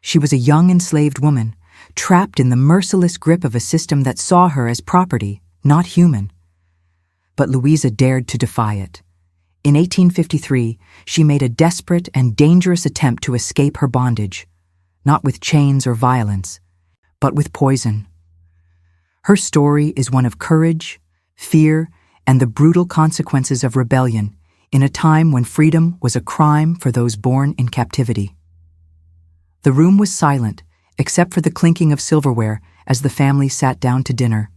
She was a young enslaved woman, trapped in the merciless grip of a system that saw her as property, not human. But Louisa dared to defy it. In 1853, she made a desperate and dangerous attempt to escape her bondage, not with chains or violence, but with poison. Her story is one of courage, fear, and the brutal consequences of rebellion in a time when freedom was a crime for those born in captivity. The room was silent, except for the clinking of silverware as the family sat down to dinner.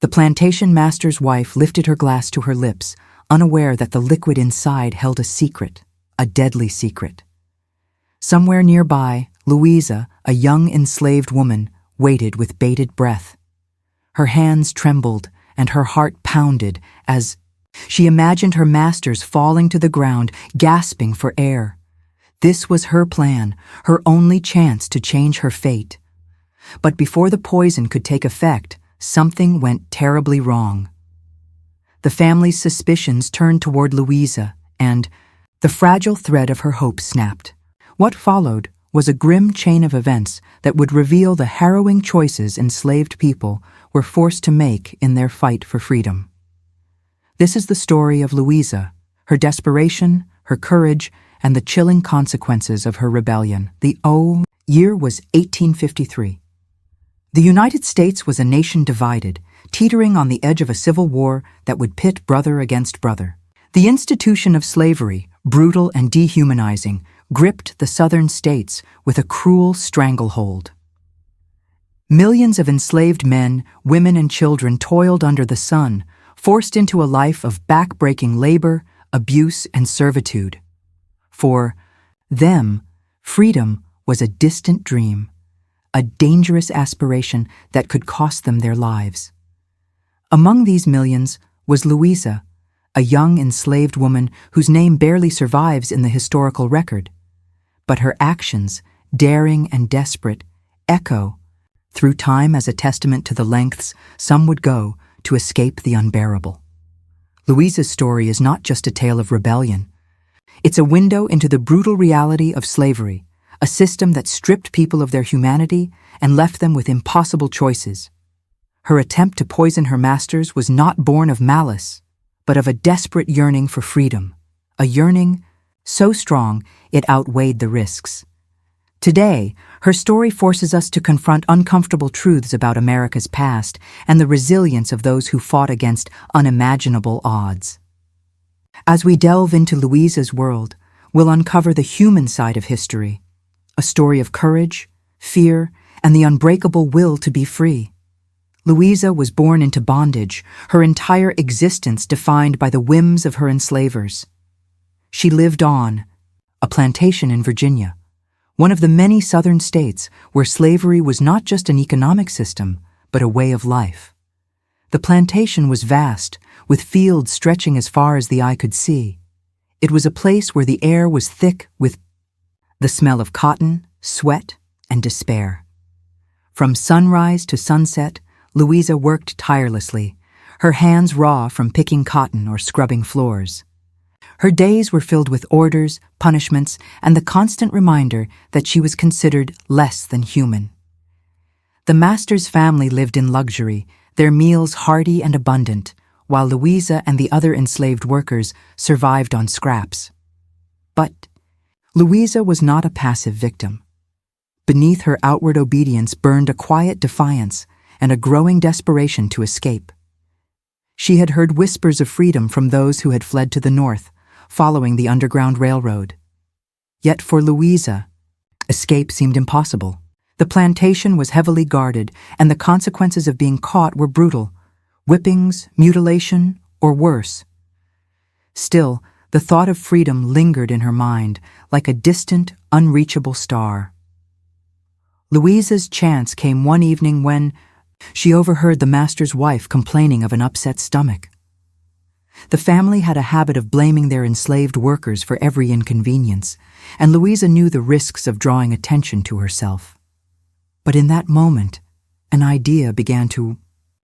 The plantation master's wife lifted her glass to her lips, unaware that the liquid inside held a secret, a deadly secret. Somewhere nearby, Louisa, a young enslaved woman, waited with bated breath. Her hands trembled and her heart pounded as she imagined her masters falling to the ground, gasping for air. This was her plan, her only chance to change her fate. But before the poison could take effect, something went terribly wrong. The family's suspicions turned toward Louisa, and the fragile thread of her hope snapped. What followed was a grim chain of events that would reveal the harrowing choices enslaved people were forced to make in their fight for freedom. This is the story of Louisa, her desperation, her courage, and the chilling consequences of her rebellion. The year was 1853. The United States was a nation divided, teetering on the edge of a civil war that would pit brother against brother. The institution of slavery, brutal and dehumanizing, gripped the southern states with a cruel stranglehold. Millions of enslaved men, women, and children toiled under the sun, forced into a life of back-breaking labor, abuse, and servitude. For them, freedom was a distant dream, a dangerous aspiration that could cost them their lives. Among these millions was Louisa, a young enslaved woman whose name barely survives in the historical record. But her actions, daring and desperate, echo through time as a testament to the lengths some would go to escape the unbearable. Louisa's story is not just a tale of rebellion. It's a window into the brutal reality of slavery, a system that stripped people of their humanity and left them with impossible choices. Her attempt to poison her masters was not born of malice, but of a desperate yearning for freedom, a yearning so strong it outweighed the risks. Today, her story forces us to confront uncomfortable truths about America's past and the resilience of those who fought against unimaginable odds. As we delve into Louisa's world, we'll uncover the human side of history, a story of courage, fear, and the unbreakable will to be free. Louisa was born into bondage, her entire existence defined by the whims of her enslavers. She lived on a plantation in Virginia, one of the many southern states where slavery was not just an economic system, but a way of life. The plantation was vast, with fields stretching as far as the eye could see. It was a place where the air was thick with the smell of cotton, sweat, and despair. From sunrise to sunset, Louisa worked tirelessly, her hands raw from picking cotton or scrubbing floors. Her days were filled with orders, punishments, and the constant reminder that she was considered less than human. The master's family lived in luxury, their meals hearty and abundant, while Louisa and the other enslaved workers survived on scraps. But Louisa was not a passive victim. Beneath her outward obedience burned a quiet defiance and a growing desperation to escape. She had heard whispers of freedom from those who had fled to the north, following the Underground Railroad. Yet for Louisa, escape seemed impossible. The plantation was heavily guarded, and the consequences of being caught were brutal: whippings, mutilation, or worse. Still, the thought of freedom lingered in her mind like a distant, unreachable star. Louisa's chance came one evening when she overheard the master's wife complaining of an upset stomach. The family had a habit of blaming their enslaved workers for every inconvenience, and Louisa knew the risks of drawing attention to herself. But in that moment, an idea began to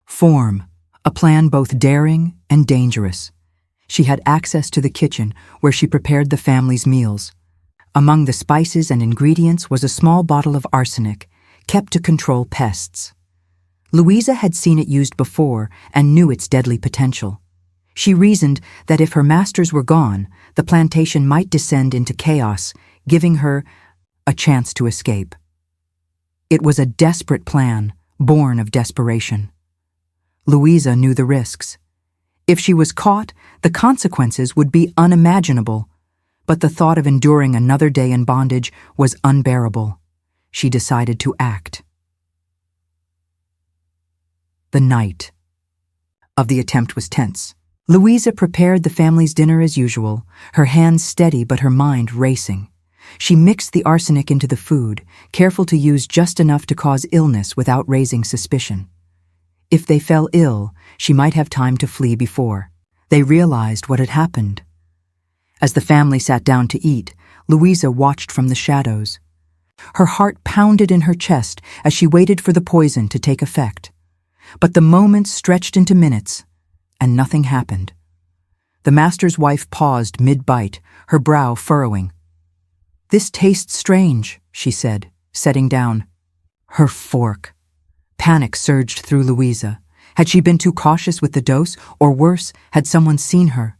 form, a plan both daring and dangerous. She had access to the kitchen where she prepared the family's meals, Among the spices and ingredients was a small bottle of arsenic, kept to control pests. Louisa had seen it used before and knew its deadly potential. She reasoned that if her masters were gone, the plantation might descend into chaos, giving her a chance to escape. It was a desperate plan, born of desperation. Louisa knew the risks. If she was caught, the consequences would be unimaginable, but the thought of enduring another day in bondage was unbearable. She decided to act. The night of the attempt was tense. Louisa prepared the family's dinner as usual, her hands steady but her mind racing. She mixed the arsenic into the food, careful to use just enough to cause illness without raising suspicion. If they fell ill, she might have time to flee before they realized what had happened. As the family sat down to eat, Louisa watched from the shadows. Her heart pounded in her chest as she waited for the poison to take effect. But the moments stretched into minutes, and nothing happened. The master's wife paused mid-bite, her brow furrowing. "This tastes strange," she said, setting down her fork. Panic surged through Louisa. Had she been too cautious with the dose, or worse, had someone seen her?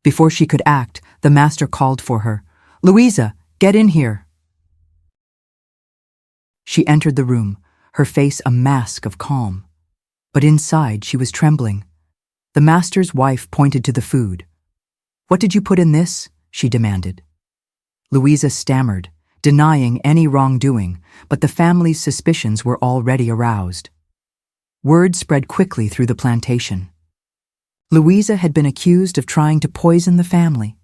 Before she could act, the master called for her. "Louisa, get in here." She entered the room, her face a mask of calm. But inside she was trembling. The master's wife pointed to the food. "What did you put in this?" she demanded. Louisa stammered, denying any wrongdoing, but the family's suspicions were already aroused. Word spread quickly through the plantation. Louisa had been accused of trying to poison the family.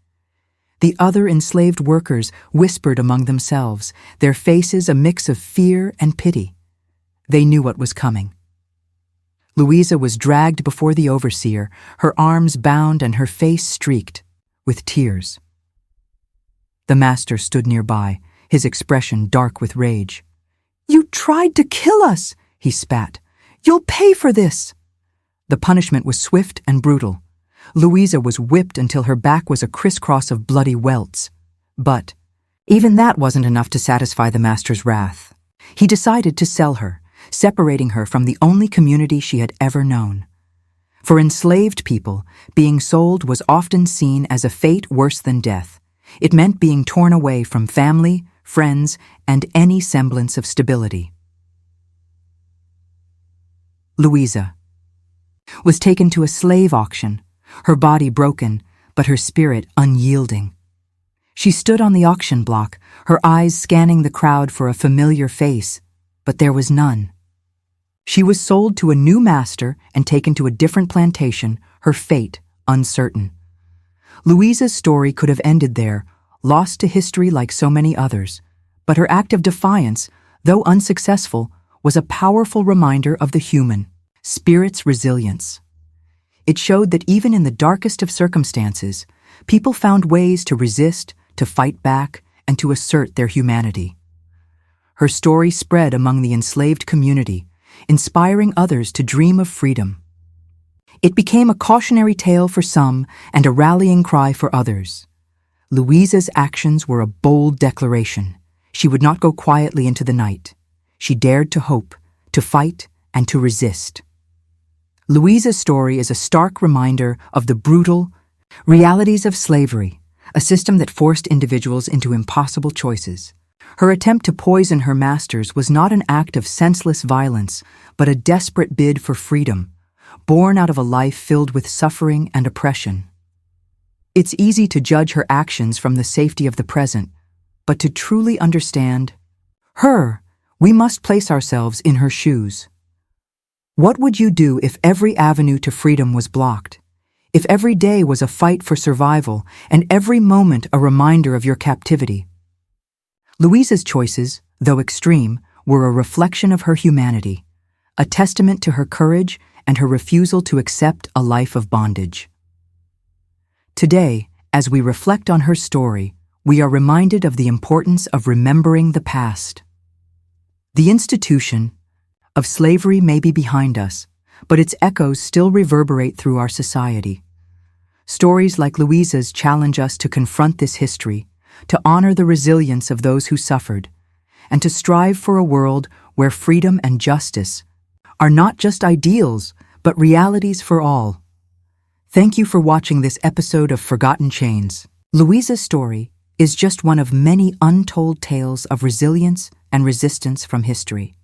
The other enslaved workers whispered among themselves, their faces a mix of fear and pity. They knew what was coming. Louisa was dragged before the overseer, her arms bound and her face streaked with tears. The master stood nearby, his expression dark with rage. "You tried to kill us," he spat. "You'll pay for this." The punishment was swift and brutal. Louisa was whipped until her back was a crisscross of bloody welts. But even that wasn't enough to satisfy the master's wrath. He decided to sell her, separating her from the only community she had ever known. For enslaved people, being sold was often seen as a fate worse than death. It meant being torn away from family, friends, and any semblance of stability. Louisa was taken to a slave auction, her body broken, but her spirit unyielding. She stood on the auction block, her eyes scanning the crowd for a familiar face, but there was none. She was sold to a new master and taken to a different plantation, her fate uncertain. Louisa's story could have ended there, lost to history like so many others, but her act of defiance, though unsuccessful, was a powerful reminder of the human spirit's resilience. It showed that even in the darkest of circumstances, people found ways to resist, to fight back, and to assert their humanity. Her story spread among the enslaved community, inspiring others to dream of freedom. It became a cautionary tale for some and a rallying cry for others. Louisa's actions were a bold declaration. She would not go quietly into the night. She dared to hope, to fight, and to resist. Louisa's story is a stark reminder of the brutal realities of slavery, a system that forced individuals into impossible choices. Her attempt to poison her masters was not an act of senseless violence, but a desperate bid for freedom, born out of a life filled with suffering and oppression. It's easy to judge her actions from the safety of the present, but to truly understand her, we must place ourselves in her shoes. What would you do if every avenue to freedom was blocked? If every day was a fight for survival and every moment a reminder of your captivity? Louisa's choices, though extreme, were a reflection of her humanity, a testament to her courage and her refusal to accept a life of bondage. Today, as we reflect on her story, we are reminded of the importance of remembering the past. The institution of slavery may be behind us, but its echoes still reverberate through our society. Stories like Louisa's challenge us to confront this history, to honor the resilience of those who suffered, and to strive for a world where freedom and justice are not just ideals, but realities for all. Thank you for watching this episode of Forgotten Chains. Louisa's story is just one of many untold tales of resilience and resistance from history.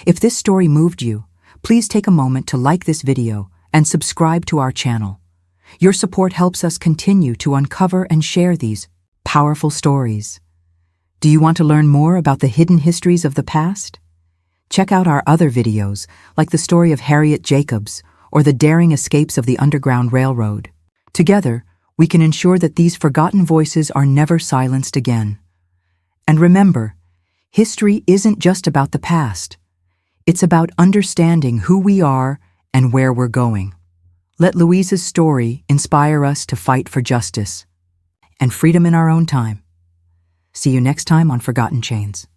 If this story moved you, please take a moment to like this video and subscribe to our channel. Your support helps us continue to uncover and share these powerful stories. Do you want to learn more about the hidden histories of the past? Check out our other videos, like the story of Harriet Jacobs or the daring escapes of the Underground Railroad. Together, we can ensure that these forgotten voices are never silenced again. And remember, history isn't just about the past. It's about understanding who we are and where we're going. Let Louisa's story inspire us to fight for justice and freedom in our own time. See you next time on Forgotten Chains.